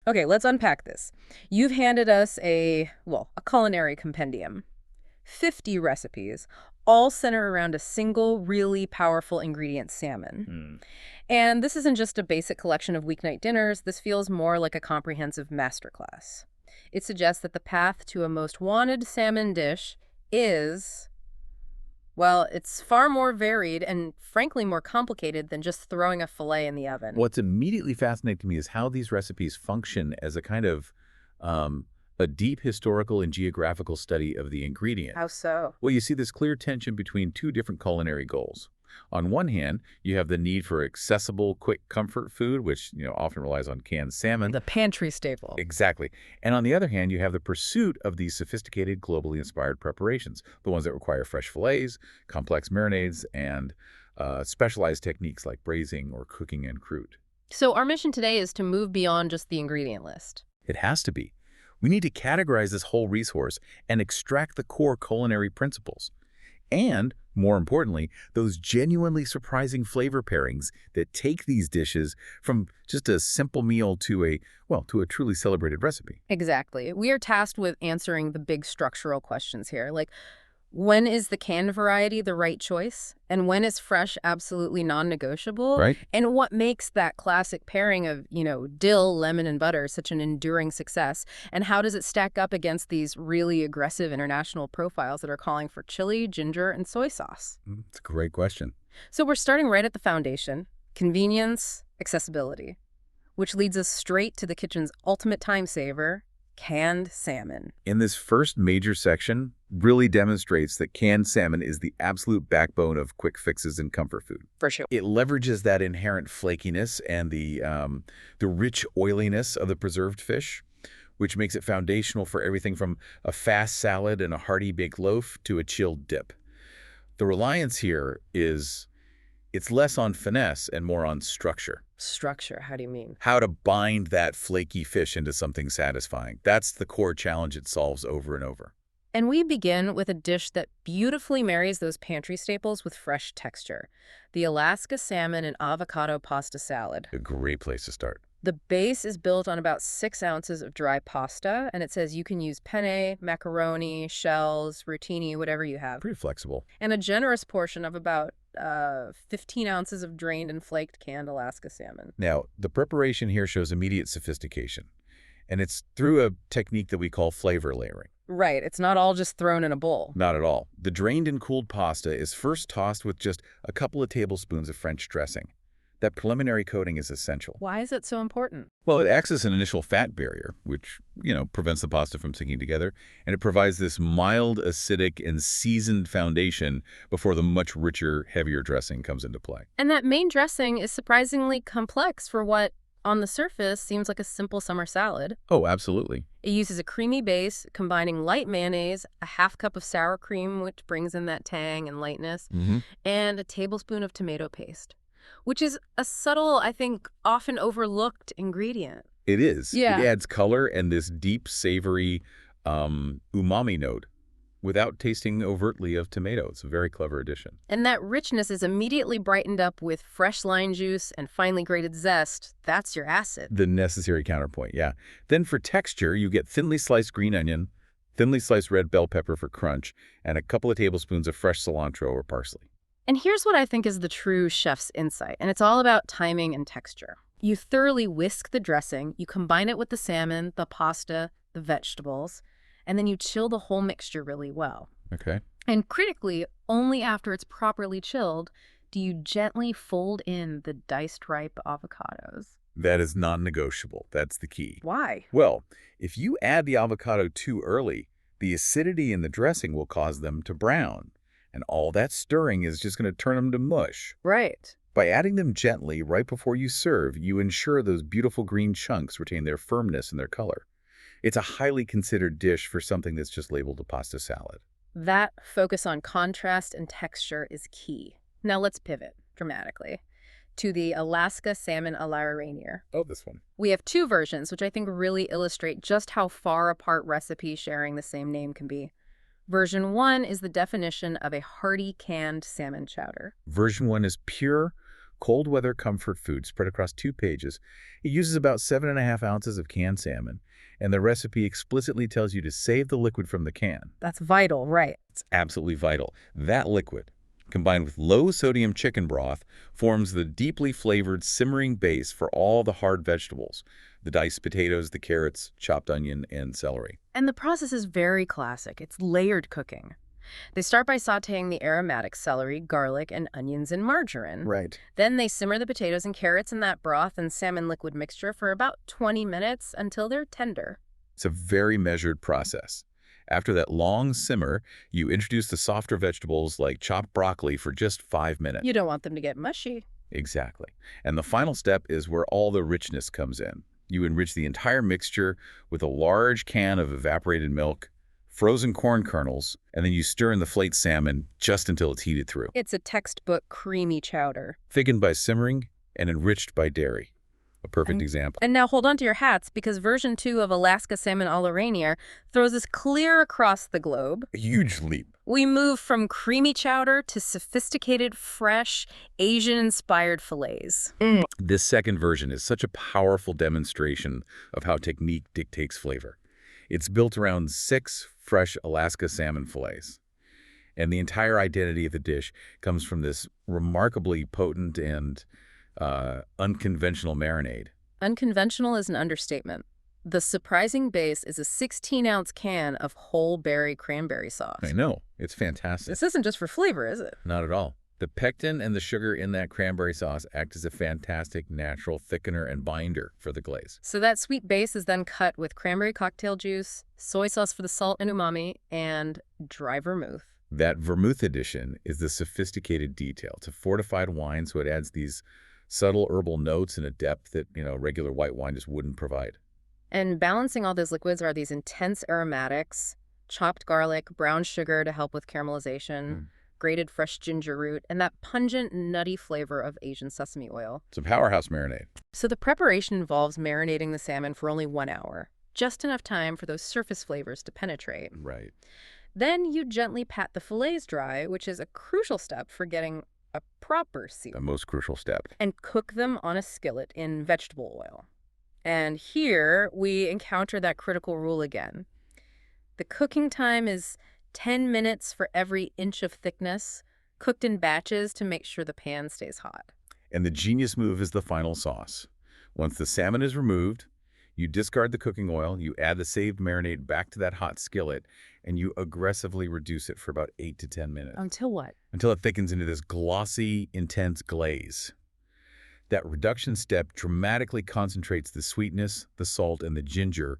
Okay, let's unpack this. You've handed us a culinary compendium. 50 recipes, all center around a single, really powerful ingredient, salmon. Hmm. And this isn't just a basic collection of weeknight dinners. This feels more like a comprehensive masterclass. It suggests that the path to a most wanted salmon dish is, well, it's far more varied and frankly more complicated than just throwing a fillet in the oven. What's immediately fascinating to me is how these recipes function as a kind of um, a deep historical and geographical study of the ingredient. How so? Well, you see this clear tension between two different culinary goals. On one hand, you have the need for accessible, quick comfort food, which often relies on canned salmon. The pantry staple. Exactly. And on the other hand, you have the pursuit of these sophisticated, globally inspired preparations, the ones that require fresh fillets, complex marinades, and specialized techniques like braising or cooking en croute. So our mission today is to move beyond just the ingredient list. It has to be. We need to categorize this whole resource and extract the core culinary principles. And, more importantly, those genuinely surprising flavor pairings that take these dishes from just a simple meal to a truly celebrated recipe. Exactly. We are tasked with answering the big structural questions here, like when is the canned variety the right choice? And when is fresh absolutely non-negotiable? Right? And what makes that classic pairing of, dill, lemon, and butter such an enduring success? And how does it stack up against these really aggressive international profiles that are calling for chili, ginger, and soy sauce? It's a great question. So we're starting right at the foundation: convenience, accessibility, which leads us straight to the kitchen's ultimate time saver, canned salmon. In this first major section, really demonstrates that canned salmon is the absolute backbone of quick fixes and comfort food. For sure. It leverages that inherent flakiness and the rich oiliness of the preserved fish, which makes it foundational for everything from a fast salad and a hearty baked loaf to a chilled dip. The reliance here is it's less on finesse and more on structure. Structure, how do you mean? How to bind that flaky fish into something satisfying. That's the core challenge it solves over and over. And we begin with a dish that beautifully marries those pantry staples with fresh texture: the Alaska Salmon and Avocado Pasta Salad. A great place to start. The base is built on about 6 ounces of dry pasta, and it says you can use penne, macaroni, shells, rotini, whatever you have. Pretty flexible. And a generous portion of about 15 ounces of drained and flaked canned Alaska salmon. Now, the preparation here shows immediate sophistication, and it's through a technique that we call flavor layering. Right, it's not all just thrown in a bowl. Not at all. The drained and cooled pasta is first tossed with just a couple of tablespoons of French dressing. That preliminary coating is essential. Why is it so important? Well, it acts as an initial fat barrier, which, prevents the pasta from sinking together, and it provides this mild, acidic, and seasoned foundation before the much richer, heavier dressing comes into play. And that main dressing is surprisingly complex for what, on the surface, seems like a simple summer salad. Oh, absolutely. It uses a creamy base, combining light mayonnaise, a half cup of sour cream, which brings in that tang and lightness, and a tablespoon of tomato paste, which is a subtle, I think, often overlooked ingredient. It is. Yeah. It adds color and this deep, savory umami note without tasting overtly of tomato. It's a very clever addition. And that richness is immediately brightened up with fresh lime juice and finely grated zest. That's your acid. The necessary counterpoint, yeah. Then for texture, you get thinly sliced green onion, thinly sliced red bell pepper for crunch, and a couple of tablespoons of fresh cilantro or parsley. And here's what I think is the true chef's insight, and it's all about timing and texture. You thoroughly whisk the dressing, you combine it with the salmon, the pasta, the vegetables, and then you chill the whole mixture really well. Okay. And critically, only after it's properly chilled do you gently fold in the diced ripe avocados. That is non-negotiable. That's the key. Why? Well, if you add the avocado too early, the acidity in the dressing will cause them to brown. And all that stirring is just going to turn them to mush. Right. By adding them gently right before you serve, you ensure those beautiful green chunks retain their firmness and their color. It's a highly considered dish for something that's just labeled a pasta salad. That focus on contrast and texture is key. Now let's pivot dramatically to the Alaska Salmon a la Rainier. Oh, this one. We have 2 versions, which I think really illustrate just how far apart recipes sharing the same name can be. Version 1 is the definition of a hearty canned salmon chowder. Version 1 is pure, cold weather comfort food spread across 2 pages. It uses about 7.5 ounces of canned salmon, and the recipe explicitly tells you to save the liquid from the can. That's vital, right? It's absolutely vital. That liquid, combined with low-sodium chicken broth, forms the deeply flavored simmering base for all the hard vegetables, the diced potatoes, the carrots, chopped onion, and celery. And the process is very classic. It's layered cooking. They start by sautéing the aromatic celery, garlic, and onions in margarine. Right. Then they simmer the potatoes and carrots in that broth and salmon liquid mixture for about 20 minutes until they're tender. It's a very measured process. After that long simmer, you introduce the softer vegetables like chopped broccoli for just 5 minutes. You don't want them to get mushy. Exactly. And the final step is where all the richness comes in. You enrich the entire mixture with a large can of evaporated milk, frozen corn kernels, and then you stir in the flaked salmon just until it's heated through. It's a textbook creamy chowder. Thickened by simmering and enriched by dairy. A perfect example. And now hold on to your hats, because version 2 of Alaska Salmon a la Rainier throws us clear across the globe. A huge leap. We move from creamy chowder to sophisticated, fresh, Asian-inspired fillets. This second version is such a powerful demonstration of how technique dictates flavor. It's built around 6 fresh Alaska salmon fillets. And the entire identity of the dish comes from this remarkably potent and unconventional marinade. Unconventional is an understatement. The surprising base is a 16-ounce can of whole berry cranberry sauce. I know. It's fantastic. This isn't just for flavor, is it? Not at all. The pectin and the sugar in that cranberry sauce act as a fantastic natural thickener and binder for the glaze. So that sweet base is then cut with cranberry cocktail juice, soy sauce for the salt and umami, and dry vermouth. That vermouth addition is the sophisticated detail to fortified wine, so it adds these subtle herbal notes and a depth that, regular white wine just wouldn't provide. And balancing all those liquids are these intense aromatics, chopped garlic, brown sugar to help with caramelization, grated fresh ginger root, and that pungent, nutty flavor of Asian sesame oil. It's a powerhouse marinade. So the preparation involves marinating the salmon for only 1 hour, just enough time for those surface flavors to penetrate. Right. Then you gently pat the fillets dry, which is a crucial step for getting a proper sear. The most crucial step. And cook them on a skillet in vegetable oil. And here we encounter that critical rule again. The cooking time is 10 minutes for every inch of thickness, cooked in batches to make sure the pan stays hot. And the genius move is the final sauce. Once the salmon is removed, you discard the cooking oil, you add the saved marinade back to that hot skillet, and you aggressively reduce it for about 8 to 10 minutes. Until what? Until it thickens into this glossy, intense glaze. That reduction step dramatically concentrates the sweetness, the salt, and the ginger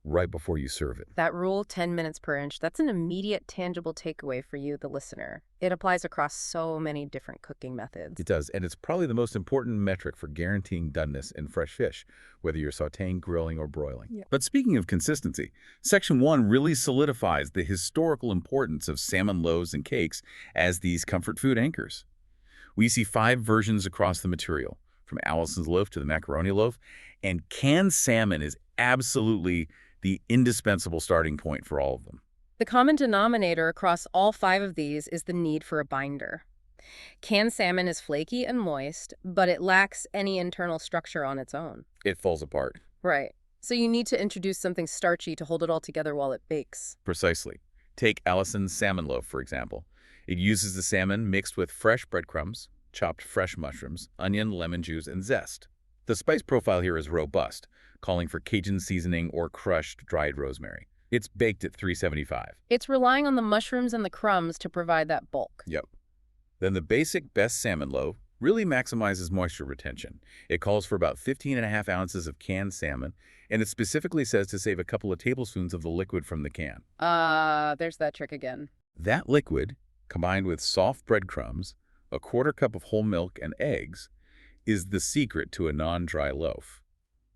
right before you serve it. That rule, 10 minutes per inch, that's an immediate, tangible takeaway for you, the listener. It applies across so many different cooking methods. It does, and it's probably the most important metric for guaranteeing doneness in fresh fish, whether you're sautéing, grilling, or broiling. Yeah. But speaking of consistency, Section 1 really solidifies the historical importance of salmon loaves and cakes as these comfort food anchors. We see 5 versions across the material, from Allison's loaf to the macaroni loaf, and canned salmon is absolutely the indispensable starting point for all of them. The common denominator across all 5 of these is the need for a binder. Canned salmon is flaky and moist, but it lacks any internal structure on its own. It falls apart. Right. So you need to introduce something starchy to hold it all together while it bakes. Precisely. Take Allison's salmon loaf, for example. It uses the salmon mixed with fresh breadcrumbs, chopped fresh mushrooms, onion, lemon juice, and zest. The spice profile here is robust, calling for Cajun seasoning or crushed dried rosemary. It's baked at 375. It's relying on the mushrooms and the crumbs to provide that bulk. Yep. Then the basic best salmon loaf really maximizes moisture retention. It calls for about 15.5 ounces of canned salmon, and it specifically says to save a couple of tablespoons of the liquid from the can. There's that trick again. That liquid, combined with soft breadcrumbs, a 1/4 cup of whole milk, and eggs, is the secret to a non-dry loaf.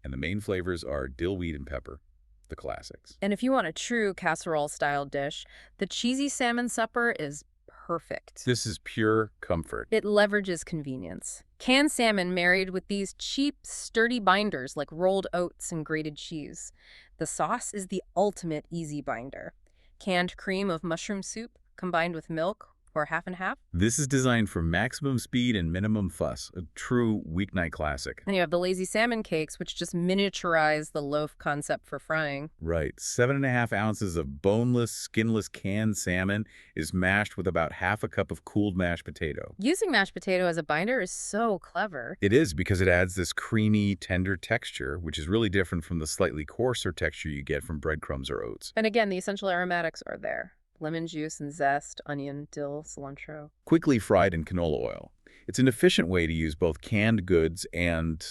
And the main flavors are dill, wheat, and pepper, the classics. And if you want a true casserole-style dish, the cheesy salmon supper is perfect. This is pure comfort. It leverages convenience. Canned salmon married with these cheap, sturdy binders like rolled oats and grated cheese. The sauce is the ultimate easy binder. Canned cream of mushroom soup combined with milk, or half and half. This is designed for maximum speed and minimum fuss, a true weeknight classic. And you have the lazy salmon cakes, which just miniaturize the loaf concept for frying. Right. 7.5 ounces of boneless, skinless canned salmon is mashed with about half a cup of cooled mashed potato. Using mashed potato as a binder is so clever. It is because it adds this creamy, tender texture, which is really different from the slightly coarser texture you get from breadcrumbs or oats. And again, the essential aromatics are there. Lemon juice and zest, onion, dill, cilantro. Quickly fried in canola oil. It's an efficient way to use both canned goods and,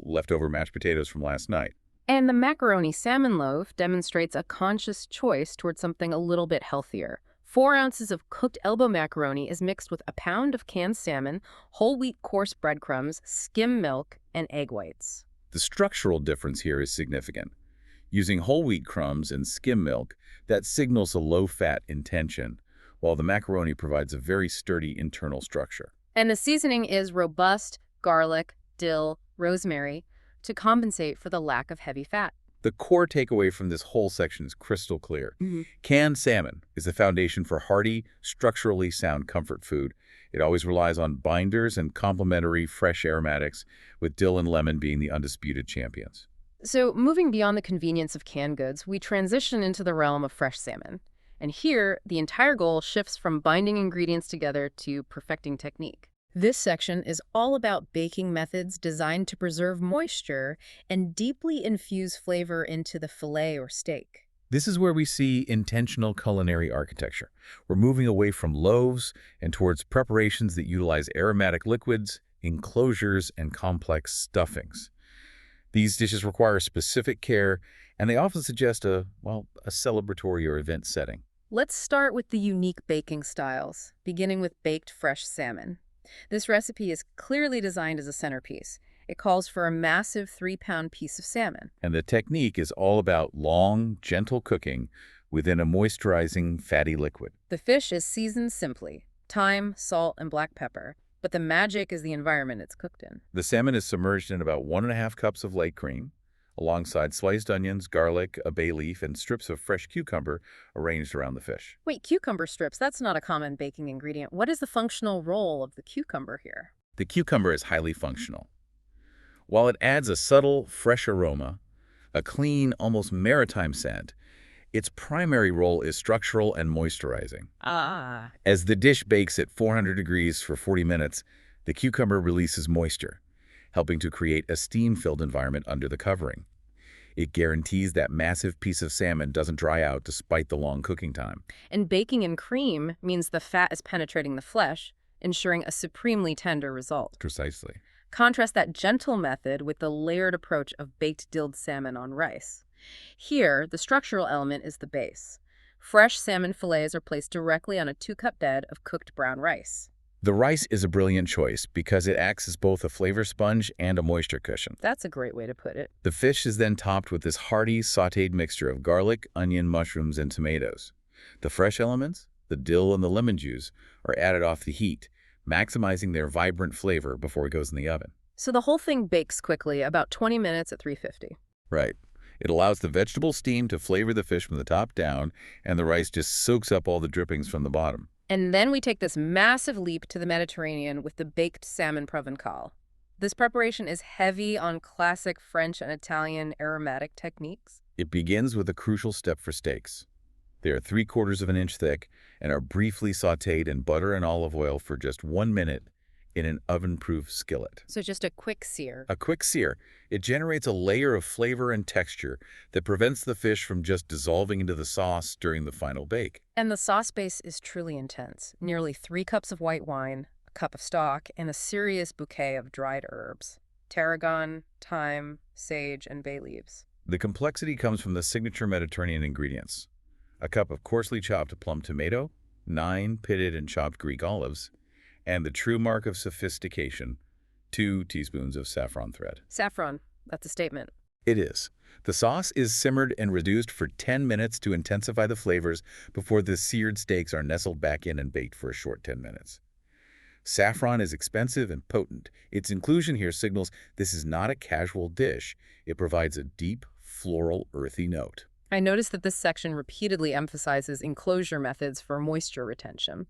leftover mashed potatoes from last night. And the macaroni salmon loaf demonstrates a conscious choice towards something a little bit healthier. 4 ounces of cooked elbow macaroni is mixed with a pound of canned salmon, whole wheat coarse breadcrumbs, skim milk, and egg whites. The structural difference here is significant. Using whole wheat crumbs and skim milk, that signals a low-fat intention, while the macaroni provides a very sturdy internal structure. And the seasoning is robust garlic, dill, rosemary to compensate for the lack of heavy fat. The core takeaway from this whole section is crystal clear. Canned salmon is the foundation for hearty, structurally sound comfort food. It always relies on binders and complementary fresh aromatics, with dill and lemon being the undisputed champions. So moving beyond the convenience of canned goods, we transition into the realm of fresh salmon. And here, the entire goal shifts from binding ingredients together to perfecting technique. This section is all about baking methods designed to preserve moisture and deeply infuse flavor into the fillet or steak. This is where we see intentional culinary architecture. We're moving away from loaves and towards preparations that utilize aromatic liquids, enclosures, and complex stuffings. These dishes require specific care, and they often suggest a celebratory or event setting. Let's start with the unique baking styles, beginning with baked fresh salmon. This recipe is clearly designed as a centerpiece. It calls for a massive 3-pound piece of salmon. And the technique is all about long, gentle cooking within a moisturizing, fatty liquid. The fish is seasoned simply, thyme, salt, and black pepper. But the magic is the environment it's cooked in. The salmon is submerged in about 1.5 cups of light cream, alongside sliced onions, garlic, a bay leaf, and strips of fresh cucumber arranged around the fish. Wait, cucumber strips, that's not a common baking ingredient. What is the functional role of the cucumber here? The cucumber is highly functional. While it adds a subtle, fresh aroma, a clean, almost maritime scent, its primary role is structural and moisturizing. As the dish bakes at 400 degrees for 40 minutes, the cucumber releases moisture, helping to create a steam-filled environment under the covering. It guarantees that massive piece of salmon doesn't dry out despite the long cooking time. And baking in cream means the fat is penetrating the flesh, ensuring a supremely tender result. Precisely. Contrast that gentle method with the layered approach of baked dilled salmon on rice. Here, the structural element is the base. Fresh salmon fillets are placed directly on a 2-cup bed of cooked brown rice. The rice is a brilliant choice because it acts as both a flavor sponge and a moisture cushion. That's a great way to put it. The fish is then topped with this hearty, sautéed mixture of garlic, onion, mushrooms, and tomatoes. The fresh elements, the dill and the lemon juice, are added off the heat, maximizing their vibrant flavor before it goes in the oven. So the whole thing bakes quickly, about 20 minutes at 350. Right. It allows the vegetable steam to flavor the fish from the top down, and the rice just soaks up all the drippings from the bottom. And then we take this massive leap to the Mediterranean with the baked salmon provençal. This preparation is heavy on classic French and Italian aromatic techniques. It begins with a crucial step for steaks. They are 3/4 of an inch thick and are briefly sautéed in butter and olive oil for just 1 minute in an oven-proof skillet. So just a quick sear. A quick sear. It generates a layer of flavor and texture that prevents the fish from just dissolving into the sauce during the final bake. And the sauce base is truly intense. Nearly 3 cups of white wine, a cup of stock, and a serious bouquet of dried herbs. Tarragon, thyme, sage, and bay leaves. The complexity comes from the signature Mediterranean ingredients. A cup of coarsely chopped plum tomato, 9 pitted and chopped Greek olives, and the true mark of sophistication, 2 teaspoons of saffron thread. Saffron, that's a statement. It is. The sauce is simmered and reduced for 10 minutes to intensify the flavors before the seared steaks are nestled back in and baked for a short 10 minutes. Saffron is expensive and potent. Its inclusion here signals this is not a casual dish. It provides a deep, floral, earthy note. I noticed that this section repeatedly emphasizes enclosure methods for moisture retention.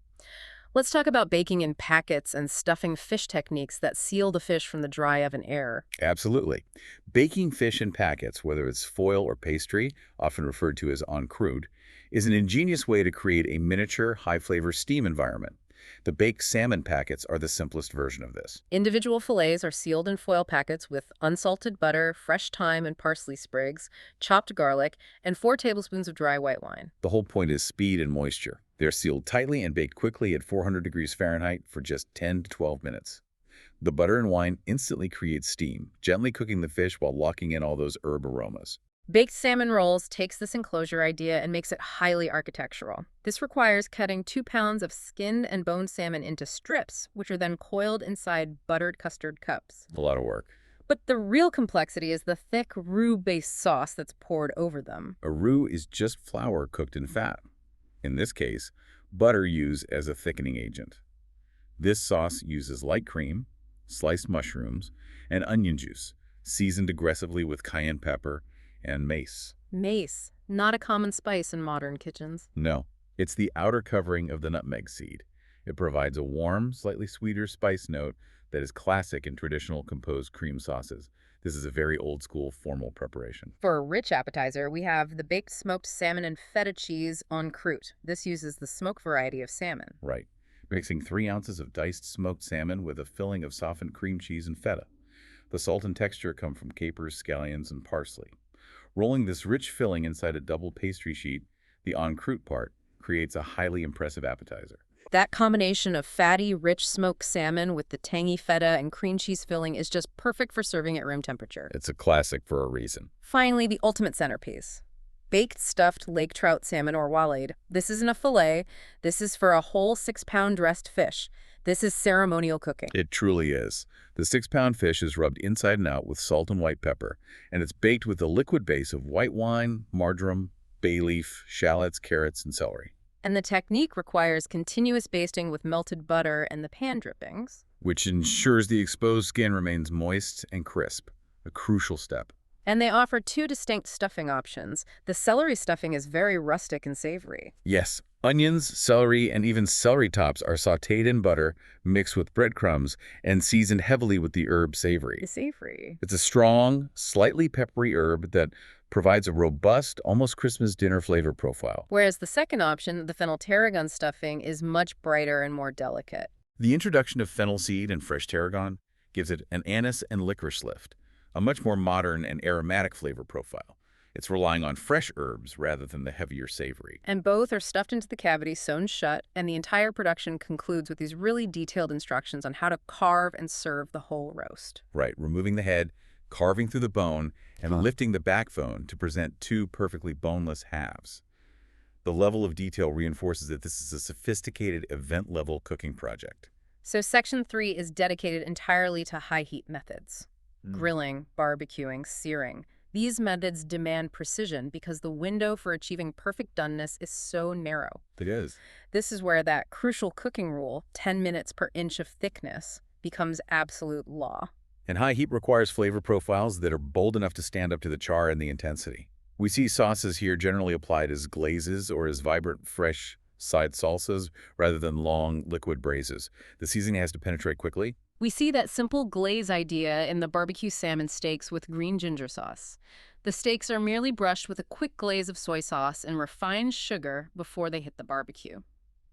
Let's talk about baking in packets and stuffing fish techniques that seal the fish from the dry oven air. Absolutely. Baking fish in packets, whether it's foil or pastry, often referred to as en croute, is an ingenious way to create a miniature, high-flavor steam environment. The baked salmon packets are the simplest version of this. Individual fillets are sealed in foil packets with unsalted butter, fresh thyme and parsley sprigs, chopped garlic, and 4 tablespoons of dry white wine. The whole point is speed and moisture. They're sealed tightly and baked quickly at 400 degrees Fahrenheit for just 10 to 12 minutes. The butter and wine instantly create steam, gently cooking the fish while locking in all those herb aromas. Baked salmon rolls takes this enclosure idea and makes it highly architectural. This requires cutting 2 pounds of skinned and boned salmon into strips, which are then coiled inside buttered custard cups. A lot of work. But the real complexity is the thick roux-based sauce that's poured over them. A roux is just flour cooked in fat. In this case, butter used as a thickening agent. This sauce uses light cream, sliced mushrooms, and onion juice, seasoned aggressively with cayenne pepper and mace. Mace, not a common spice in modern kitchens. No, it's the outer covering of the nutmeg seed. It provides a warm, slightly sweeter spice note that is classic in traditional composed cream sauces. This is a very old-school, formal preparation. For a rich appetizer, we have the baked smoked salmon and feta cheese en croute. This uses the smoke variety of salmon. Right. Mixing 3 ounces of diced smoked salmon with a filling of softened cream cheese and feta. The salt and texture come from capers, scallions, and parsley. Rolling this rich filling inside a double pastry sheet, the en croute part, creates a highly impressive appetizer. That combination of fatty, rich smoked salmon with the tangy feta and cream cheese filling is just perfect for serving at room temperature. It's a classic for a reason. Finally, the ultimate centerpiece. Baked stuffed lake trout salmon or walleye. This isn't a fillet. This is for a whole 6-pound dressed fish. This is ceremonial cooking. It truly is. The 6-pound fish is rubbed inside and out with salt and white pepper, and it's baked with a liquid base of white wine, marjoram, bay leaf, shallots, carrots, and celery. And the technique requires continuous basting with melted butter and the pan drippings, Which ensures the exposed skin remains moist and crisp, a crucial step. and they offer 2 distinct stuffing options. The celery stuffing is very rustic and savory. Yes, onions, celery, and even celery tops are sautéed in butter, mixed with breadcrumbs, and seasoned heavily with the herb savory. The savory. It's a strong, slightly peppery herb that provides a robust, almost Christmas dinner flavor profile. Whereas the second option, the fennel tarragon stuffing, is much brighter and more delicate. The introduction of fennel seed and fresh tarragon gives it an anise and licorice lift, a much more modern and aromatic flavor profile. It's relying on fresh herbs rather than the heavier savory. And both are stuffed into the cavity, sewn shut, and the entire production concludes with these really detailed instructions on how to carve and serve the whole roast. Right, removing the head, carving through the bone, and lifting the backbone to present 2 perfectly boneless halves. The level of detail reinforces that this is a sophisticated event-level cooking project. So Section 3 is dedicated entirely to high-heat methods. Grilling, barbecuing, searing. These methods demand precision because the window for achieving perfect doneness is so narrow. It is. This is where that crucial cooking rule, 10 minutes per inch of thickness, becomes absolute law. And high heat requires flavor profiles that are bold enough to stand up to the char and the intensity. We see sauces here generally applied as glazes or as vibrant, fresh side salsas rather than long, liquid braises. The seasoning has to penetrate quickly. We see that simple glaze idea in the barbecue salmon steaks with green ginger sauce. The steaks are merely brushed with a quick glaze of soy sauce and refined sugar before they hit the barbecue.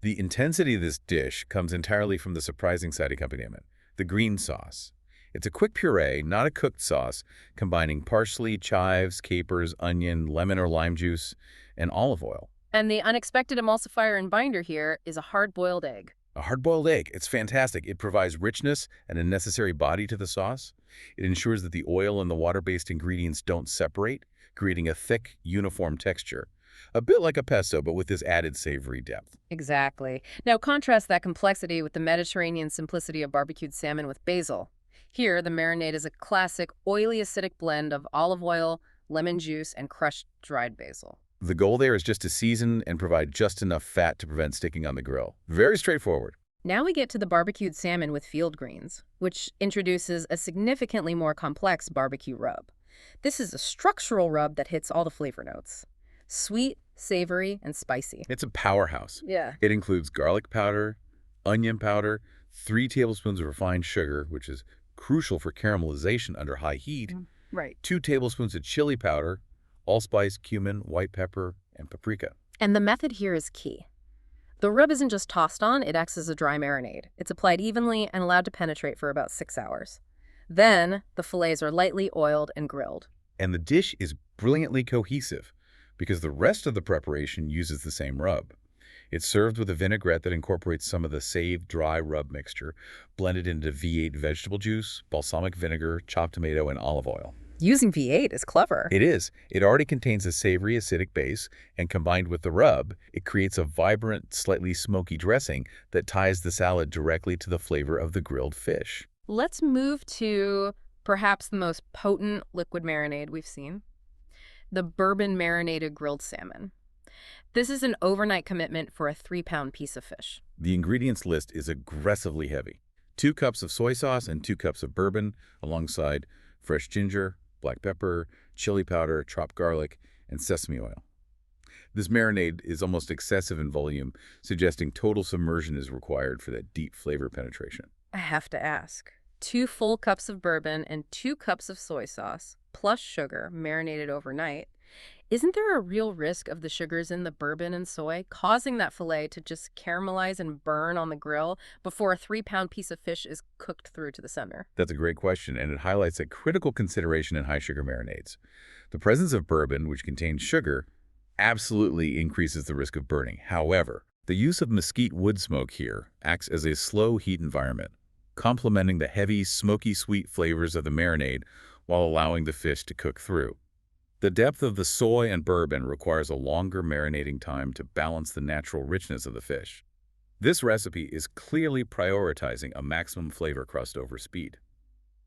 The intensity of this dish comes entirely from the surprising side accompaniment, the green sauce. It's a quick puree, not a cooked sauce, combining parsley, chives, capers, onion, lemon or lime juice, and olive oil. And the unexpected emulsifier and binder here is a hard-boiled egg. A hard-boiled egg. It's fantastic. It provides richness and a necessary body to the sauce. It ensures that the oil and the water-based ingredients don't separate, creating a thick, uniform texture. A bit like a pesto, but with this added savory depth. Exactly. Now contrast that complexity with the Mediterranean simplicity of barbecued salmon with basil. Here, the marinade is a classic oily acidic blend of olive oil, lemon juice, and crushed dried basil. The goal there is just to season and provide just enough fat to prevent sticking on the grill. Very straightforward. Now we get to the barbecued salmon with field greens, which introduces a significantly more complex barbecue rub. This is a structural rub that hits all the flavor notes. Sweet, savory, and spicy. It's a powerhouse. Yeah. It includes garlic powder, onion powder, 3 tablespoons of refined sugar, which is crucial for caramelization under high heat, Right. 2 tablespoons of chili powder, allspice, cumin, white pepper, and paprika. And the method here is key. The rub isn't just tossed on, it acts as a dry marinade. It's applied evenly and allowed to penetrate for about 6 hours. Then, the fillets are lightly oiled and grilled. And the dish is brilliantly cohesive because the rest of the preparation uses the same rub. It's served with a vinaigrette that incorporates some of the saved dry rub mixture, blended into V8 vegetable juice, balsamic vinegar, chopped tomato, and olive oil. Using V8 is clever. It is. It already contains a savory, acidic base, and combined with the rub, it creates a vibrant, slightly smoky dressing that ties the salad directly to the flavor of the grilled fish. Let's move to perhaps the most potent liquid marinade we've seen, the bourbon marinated grilled salmon. This is an overnight commitment for a 3-pound piece of fish. The ingredients list is aggressively heavy. 2 cups of soy sauce and 2 cups of bourbon, alongside fresh ginger, black pepper, chili powder, chopped garlic, and sesame oil. This marinade is almost excessive in volume, suggesting total submersion is required for that deep flavor penetration. I have to ask. 2 full cups of bourbon and 2 cups of soy sauce, plus sugar, marinated overnight. Isn't there a real risk of the sugars in the bourbon and soy causing that fillet to just caramelize and burn on the grill before a 3-pound piece of fish is cooked through to the center? That's a great question, and it highlights a critical consideration in high-sugar marinades. The presence of bourbon, which contains sugar, absolutely increases the risk of burning. However, the use of mesquite wood smoke here acts as a slow heat environment, complementing the heavy, smoky, sweet flavors of the marinade while allowing the fish to cook through. The depth of the soy and bourbon requires a longer marinating time to balance the natural richness of the fish. This recipe is clearly prioritizing a maximum flavor crust over speed.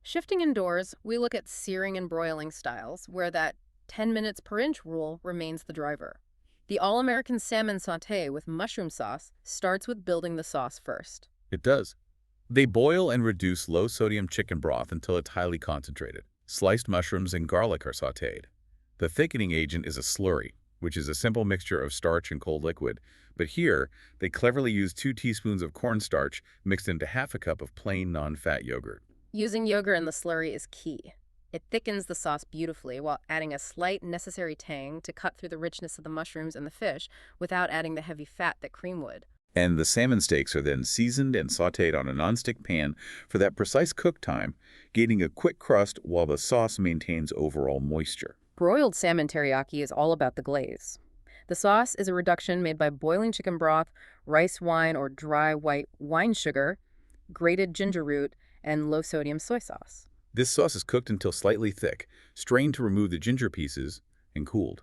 Shifting indoors, we look at searing and broiling styles, where that 10 minutes per inch rule remains the driver. The all-American salmon sauté with mushroom sauce starts with building the sauce first. It does. They boil and reduce low-sodium chicken broth until it's highly concentrated. Sliced mushrooms and garlic are sautéed. The thickening agent is a slurry, which is a simple mixture of starch and cold liquid, but here they cleverly use 2 teaspoons of cornstarch mixed into half a cup of plain non-fat yogurt. Using yogurt in the slurry is key. It thickens the sauce beautifully while adding a slight necessary tang to cut through the richness of the mushrooms and the fish without adding the heavy fat that cream would. And the salmon steaks are then seasoned and sautéed on a nonstick pan for that precise cook time, gaining a quick crust while the sauce maintains overall moisture. Broiled salmon teriyaki is all about the glaze. The sauce is a reduction made by boiling chicken broth, rice wine or dry white wine sugar, grated ginger root, and low-sodium soy sauce. This sauce is cooked until slightly thick, strained to remove the ginger pieces, and cooled.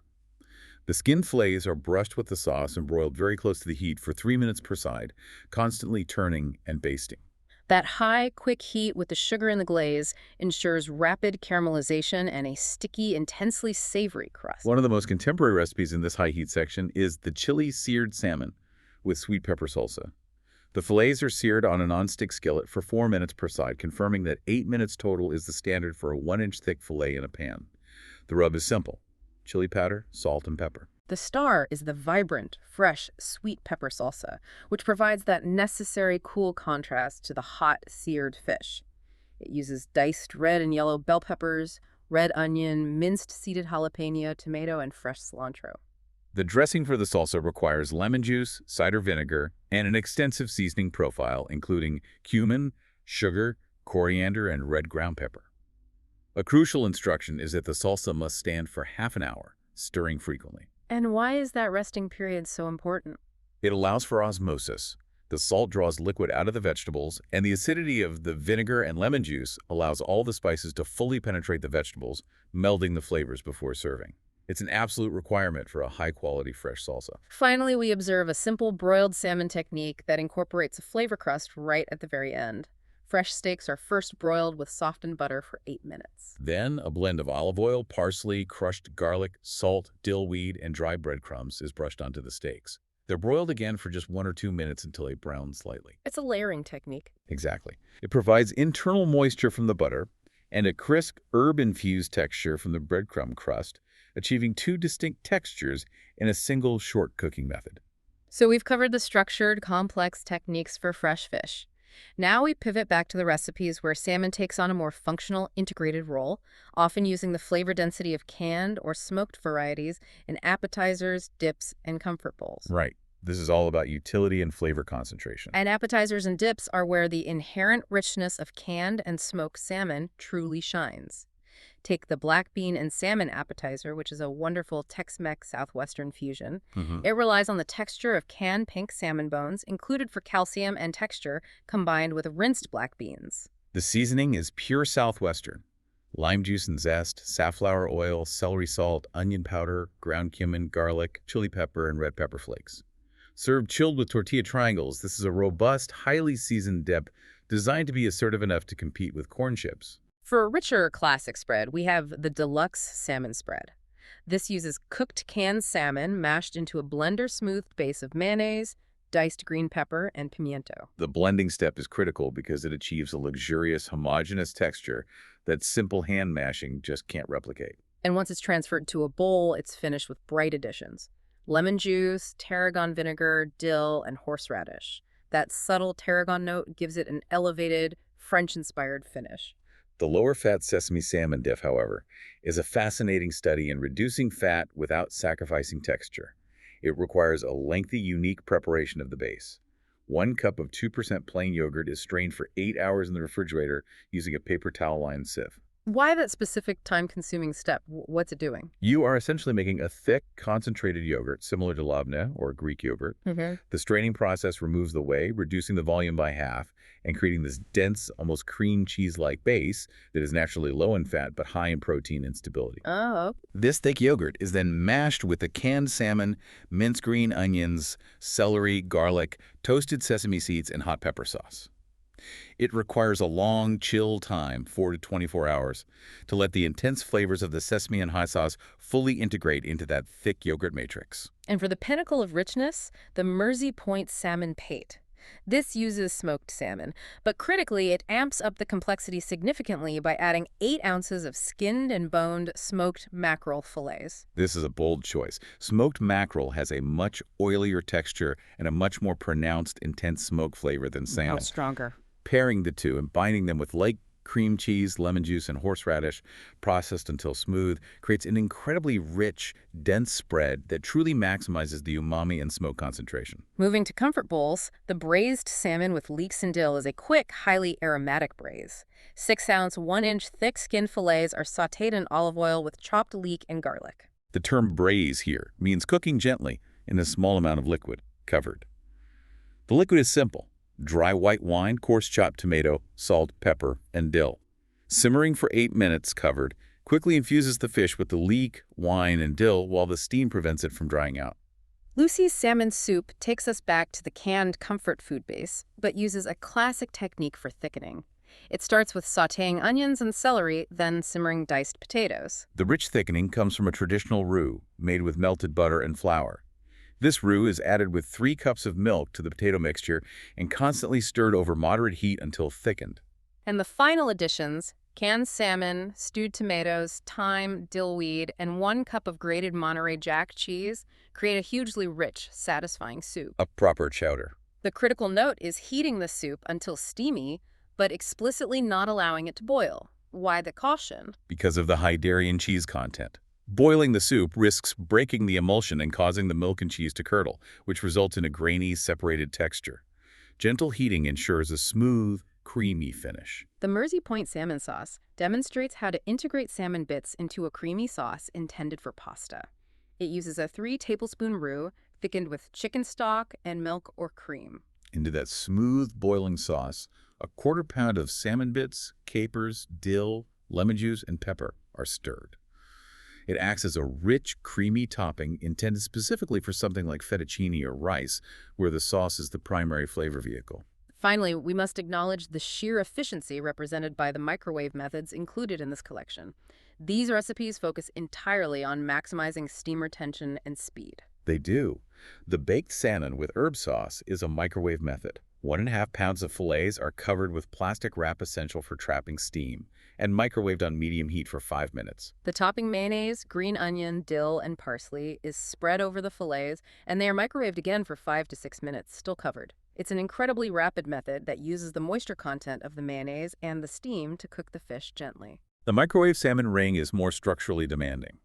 The skinned fillets are brushed with the sauce and broiled very close to the heat for 3 minutes per side, constantly turning and basting. That high, quick heat with the sugar and the glaze ensures rapid caramelization and a sticky, intensely savory crust. One of the most contemporary recipes in this high heat section is the chili seared salmon with sweet pepper salsa. The fillets are seared on a nonstick skillet for 4 minutes per side, confirming that 8 minutes total is the standard for a 1-inch thick fillet in a pan. The rub is simple: chili powder, salt, and pepper. The star is the vibrant, fresh, sweet pepper salsa, which provides that necessary cool contrast to the hot, seared fish. It uses diced red and yellow bell peppers, red onion, minced seeded jalapeno, tomato, and fresh cilantro. The dressing for the salsa requires lemon juice, cider vinegar, and an extensive seasoning profile, including cumin, sugar, coriander, and red ground pepper. A crucial instruction is that the salsa must stand for half an hour, stirring frequently. And why is that resting period so important? It allows for osmosis. The salt draws liquid out of the vegetables, and the acidity of the vinegar and lemon juice allows all the spices to fully penetrate the vegetables, melding the flavors before serving. It's an absolute requirement for a high-quality fresh salsa. Finally, we observe a simple broiled salmon technique that incorporates a flavor crust right at the very end. Fresh steaks are first broiled with softened butter for 8 minutes. Then, a blend of olive oil, parsley, crushed garlic, salt, dill weed, and dry breadcrumbs is brushed onto the steaks. They're broiled again for just 1 or 2 minutes until they brown slightly. It's a layering technique. Exactly. It provides internal moisture from the butter and a crisp, herb-infused texture from the breadcrumb crust, achieving 2 distinct textures in a single short cooking method. So we've covered the structured, complex techniques for fresh fish. Now we pivot back to the recipes where salmon takes on a more functional, integrated role, often using the flavor density of canned or smoked varieties in appetizers, dips, and comfort bowls. Right. This is all about utility and flavor concentration. And appetizers and dips are where the inherent richness of canned and smoked salmon truly shines. Take the black bean and salmon appetizer, which is a wonderful Tex-Mex Southwestern fusion. Hmm. It relies on the texture of canned pink salmon bones, included for calcium and texture, combined with rinsed black beans. The seasoning is pure Southwestern. Lime juice and zest, safflower oil, celery salt, onion powder, ground cumin, garlic, chili pepper, and red pepper flakes. Served chilled with tortilla triangles, this is a robust, highly seasoned dip designed to be assertive enough to compete with corn chips. For a richer classic spread, we have the deluxe salmon spread. This uses cooked canned salmon mashed into a blender-smoothed base of mayonnaise, diced green pepper, and pimiento. The blending step is critical because it achieves a luxurious, homogeneous texture that simple hand mashing just can't replicate. And once it's transferred to a bowl, it's finished with bright additions: lemon juice, tarragon vinegar, dill, and horseradish. That subtle tarragon note gives it an elevated, French-inspired finish. The lower-fat sesame salmon diff, however, is a fascinating study in reducing fat without sacrificing texture. It requires a lengthy, unique preparation of the base. 1 cup of 2% plain yogurt is strained for 8 hours in the refrigerator using a paper towel-lined sieve. Why that specific time-consuming step? What's it doing? You are essentially making a thick, concentrated yogurt similar to labneh or Greek yogurt. The straining process removes the whey, reducing the volume by half, and creating this dense, almost cream cheese-like base that is naturally low in fat but high in protein and stability. Oh, This thick yogurt is then mashed with the canned salmon, minced green onions, celery, garlic, toasted sesame seeds, and hot pepper sauce. It requires a long, chill time, 4 to 24 hours, to let the intense flavors of the sesame and hot sauce fully integrate into that thick yogurt matrix. and for the pinnacle of richness, the Mersey Point salmon pate. This uses smoked salmon, but critically, it amps up the complexity significantly by adding 8 ounces of skinned and boned smoked mackerel fillets. This is a bold choice. Smoked mackerel has a much oilier texture and a much more pronounced, intense smoke flavor than salmon. Stronger. Pairing the two and binding them with light cream cheese, lemon juice, and horseradish, processed until smooth, creates an incredibly rich, dense spread that truly maximizes the umami and smoke concentration. Moving to comfort bowls, the braised salmon with leeks and dill is a quick, highly aromatic braise. 6-ounce, 1-inch thick skin fillets are sautéed in olive oil with chopped leek and garlic. The term braise here means cooking gently in a small amount of liquid, covered. The liquid is simple: dry white wine, coarse chopped tomato, salt, pepper, and dill. Simmering for 8 minutes covered quickly infuses the fish with the leek, wine, and dill while the steam prevents it from drying out. Lucy's salmon soup takes us back to the canned comfort food base, but uses a classic technique for thickening. It starts with sautéing onions and celery, then simmering diced potatoes. The rich thickening comes from a traditional roux made with melted butter and flour. This roux is added with 3 cups of milk to the potato mixture and constantly stirred over moderate heat until thickened. And the final additions: canned salmon, stewed tomatoes, thyme, dillweed, and 1 cup of grated Monterey Jack cheese create a hugely rich, satisfying soup. A proper chowder. The critical note is heating the soup until steamy, but explicitly not allowing it to boil. Why the caution? Because of the high dairy and cheese content. Boiling the soup risks breaking the emulsion and causing the milk and cheese to curdle, which results in a grainy, separated texture. Gentle heating ensures a smooth, creamy finish. The Mersey Point salmon sauce demonstrates how to integrate salmon bits into a creamy sauce intended for pasta. It uses a 3-tablespoon roux thickened with chicken stock and milk or cream. Into that smooth, boiling sauce, a 1/4 pound of salmon bits, capers, dill, lemon juice, and pepper are stirred. It acts as a rich, creamy topping intended specifically for something like fettuccine or rice, where the sauce is the primary flavor vehicle. Finally, we must acknowledge the sheer efficiency represented by the microwave methods included in this collection. These recipes focus entirely on maximizing steam retention and speed. They do. The baked salmon with herb sauce is a microwave method. 1.5 pounds of fillets are covered with plastic wrap essential for trapping steam and microwaved on medium heat for 5 minutes. The topping mayonnaise, green onion, dill, and parsley is spread over the fillets, and they are microwaved again for 5 to 6 minutes, still covered. It's an incredibly rapid method that uses the moisture content of the mayonnaise and the steam to cook the fish gently. The microwave salmon ring is more structurally demanding.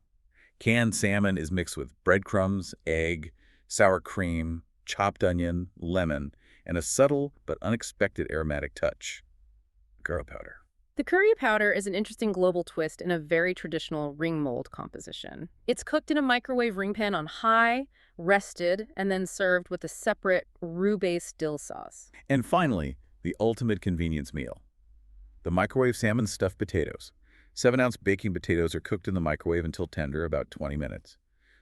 Canned salmon is mixed with breadcrumbs, egg, sour cream, chopped onion, lemon, and a subtle but unexpected aromatic touch, curry powder. The curry powder is an interesting global twist in a very traditional ring mold composition. It's cooked in a microwave ring pan on high, rested, and then served with a separate roux-based dill sauce. And finally, the ultimate convenience meal. The microwave salmon stuffed potatoes. 7-ounce baking potatoes are cooked in the microwave until tender, about 20 minutes.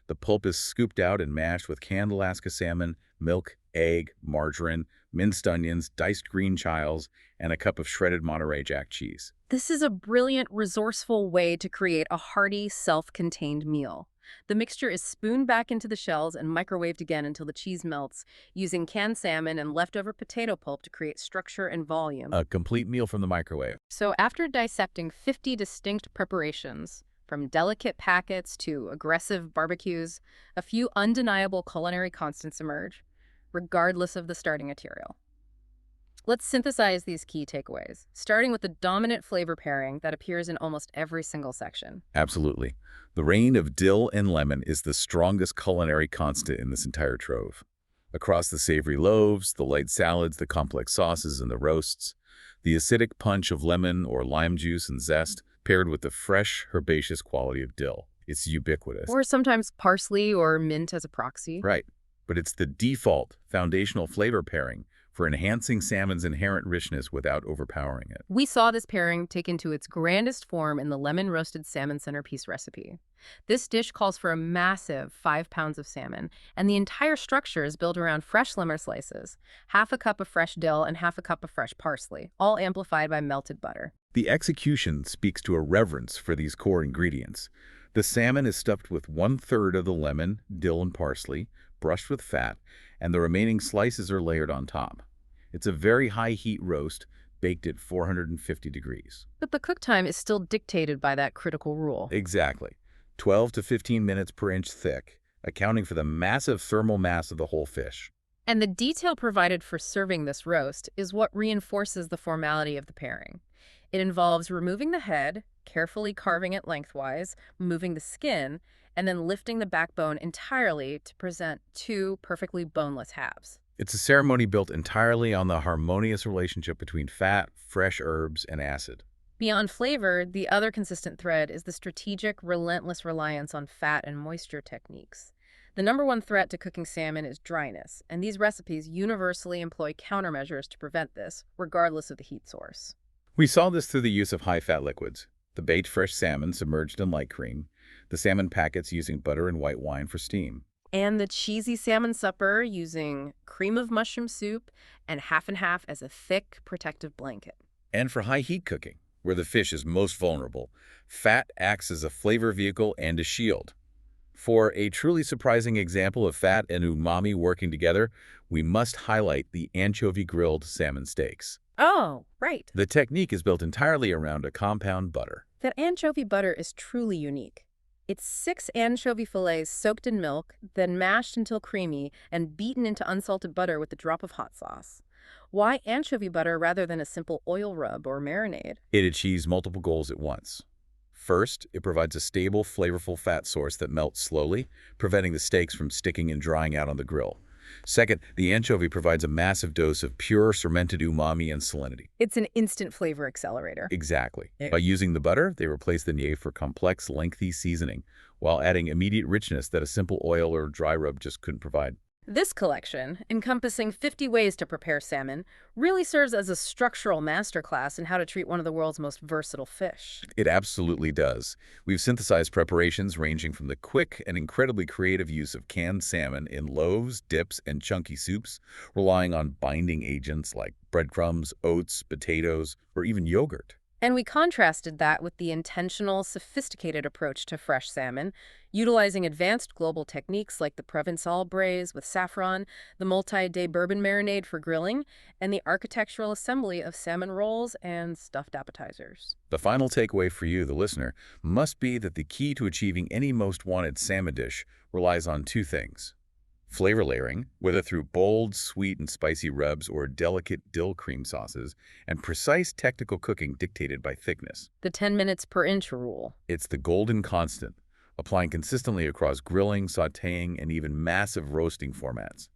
The pulp is scooped out and mashed with canned Alaska salmon, milk, egg, margarine, minced onions, diced green chiles, and a cup of shredded Monterey Jack cheese. This is a brilliant, resourceful way to create a hearty, self-contained meal. The mixture is spooned back into the shells and microwaved again until the cheese melts, using canned salmon and leftover potato pulp to create structure and volume. A complete meal from the microwave. So after dissecting 50 distinct preparations, from delicate packets to aggressive barbecues, a few undeniable culinary constants emerge, regardless of the starting material. Let's synthesize these key takeaways, starting with the dominant flavor pairing that appears in almost every single section. Absolutely. The reign of dill and lemon is the strongest culinary constant in this entire trove. Across the savory loaves, the light salads, the complex sauces, and the roasts, the acidic punch of lemon or lime juice and zest paired with the fresh, herbaceous quality of dill. It's ubiquitous. Or sometimes parsley or mint as a proxy. Right. But it's the default, foundational flavor pairing for enhancing salmon's inherent richness without overpowering it. We saw this pairing taken to its grandest form in the lemon-roasted salmon centerpiece recipe. This dish calls for a massive 5 pounds of salmon, and the entire structure is built around fresh lemon slices, half a cup of fresh dill and half a cup of fresh parsley, all amplified by melted butter. The execution speaks to a reverence for these core ingredients. The salmon is stuffed with 1/3 of the lemon, dill, and parsley, brushed with fat, and the remaining slices are layered on top. It's a very high-heat roast, baked at 450 degrees. But the cook time is still dictated by that critical rule. Exactly. 12 to 15 minutes per inch thick, accounting for the massive thermal mass of the whole fish. And the detail provided for serving this roast is what reinforces the formality of the pairing. It involves removing the head, carefully carving it lengthwise, moving the skin, and then lifting the backbone entirely to present two perfectly boneless halves. It's a ceremony built entirely on the harmonious relationship between fat, fresh herbs, and acid. Beyond flavor, the other consistent thread is the strategic, relentless reliance on fat and moisture techniques. The number one threat to cooking salmon is dryness, and these recipes universally employ countermeasures to prevent this, regardless of the heat source. We saw this through the use of high-fat liquids, the baked fresh salmon submerged in light cream, the salmon packets using butter and white wine for steam. And the cheesy salmon supper using cream of mushroom soup and half as a thick, protective blanket. And for high-heat cooking, where the fish is most vulnerable, fat acts as a flavor vehicle and a shield. For a truly surprising example of fat and umami working together, we must highlight the anchovy-grilled salmon steaks. Oh, right. The technique is built entirely around a compound butter. That anchovy butter is truly unique. It's 6 anchovy fillets soaked in milk, then mashed until creamy and beaten into unsalted butter with a drop of hot sauce. Why anchovy butter rather than a simple oil rub or marinade? It achieves multiple goals at once. First, it provides a stable, flavorful fat source that melts slowly, preventing the steaks from sticking and drying out on the grill. Second, the anchovy provides a massive dose of pure, fermented umami and salinity. It's an instant flavor accelerator. Exactly. By using the butter, they replace the need for complex, lengthy seasoning, while adding immediate richness that a simple oil or dry rub just couldn't provide. This collection, encompassing 50 ways to prepare salmon, really serves as a structural masterclass in how to treat one of the world's most versatile fish. It absolutely does. We've synthesized preparations ranging from the quick and incredibly creative use of canned salmon in loaves, dips, and chunky soups, relying on binding agents like breadcrumbs, oats, potatoes, or even yogurt. And we contrasted that with the intentional, sophisticated approach to fresh salmon, utilizing advanced global techniques like the Provençal braise with saffron, the multi-day bourbon marinade for grilling, and the architectural assembly of salmon rolls and stuffed appetizers. The final takeaway for you, the listener, must be that the key to achieving any most wanted salmon dish relies on two things. Flavor layering, whether through bold, sweet, and spicy rubs or delicate dill cream sauces, and precise technical cooking dictated by thickness. The 10 minutes per inch rule. It's the golden constant, applying consistently across grilling, sautéing, and even massive roasting formats.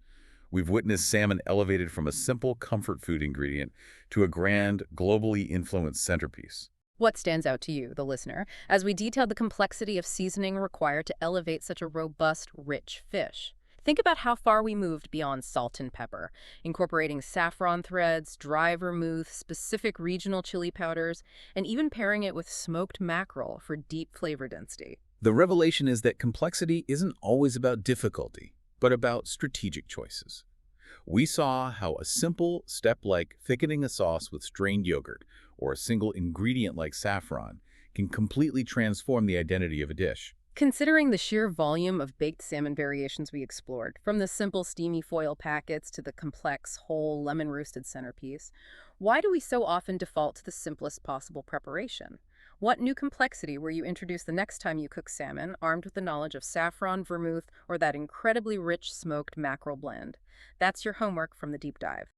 We've witnessed salmon elevated from a simple comfort food ingredient to a grand, globally influenced centerpiece. What stands out to you, the listener, as we detailed the complexity of seasoning required to elevate such a robust, rich fish? Think about how far we moved beyond salt and pepper, incorporating saffron threads, dry vermouth, specific regional chili powders, and even pairing it with smoked mackerel for deep flavor density. The revelation is that complexity isn't always about difficulty, but about strategic choices. We saw how a simple step like thickening a sauce with strained yogurt or a single ingredient like saffron can completely transform the identity of a dish. Considering the sheer volume of baked salmon variations we explored, from the simple steamy foil packets to the complex whole lemon-roasted centerpiece, why do we so often default to the simplest possible preparation? What new complexity were you introduced the next time you cook salmon, armed with the knowledge of saffron, vermouth, or that incredibly rich smoked mackerel blend? That's your homework from the deep dive.